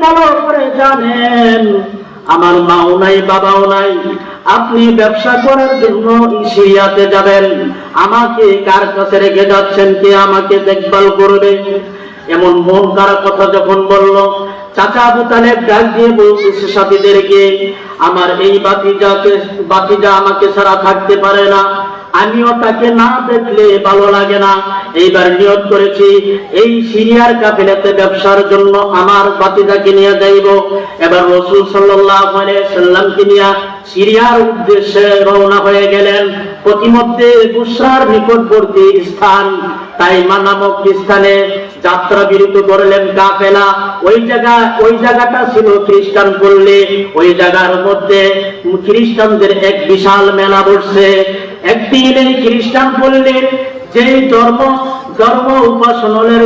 ভালো করে জানেন আমার মাও নাই বাবাও নাই, আপনি ব্যবসা করার জন্য সিরিয়াতে যাবেন, আমাকে কার কাছে রেখে যাচ্ছেন? কে আমাকে দেখভাল করবে? এমন মন খারাপ কথা যখন বলল, চাচা আবু তালেব ডাক দিয়ে বলতেছে সাথীদেরকে, আমার এই বাতিজা আমাকে ছাড়া থাকতে পারে না, আমিও তাকে না দেখলে ভালো লাগে না। এইবার নিয়ত করেছি এই সিরিয়ার কাফেলাতে ব্যবসার জন্য আমার বাতিজাকে নিয়ে যাইব। এবার রাসূল সাল্লাল্লাহু আলাইহি সাল্লামকে নিয়ে সিরিয়ার উদ্দেশ্যে রওনা হয়ে গেলেন। প্রতিমধ্যে বুশরার নিকটবর্তী স্থান তাইমা নামক স্থানে যাত্রা বিরত করলেন কাফেলা। ওই জায়গাটা ছিল খ্রিস্টান পল্লী। ওই জায়গার মধ্যে খ্রিস্টানদের এক বিশাল মেলা বসছে। একদিন এই খ্রিস্টান পল্লীর যে ধর্ম উপাসনের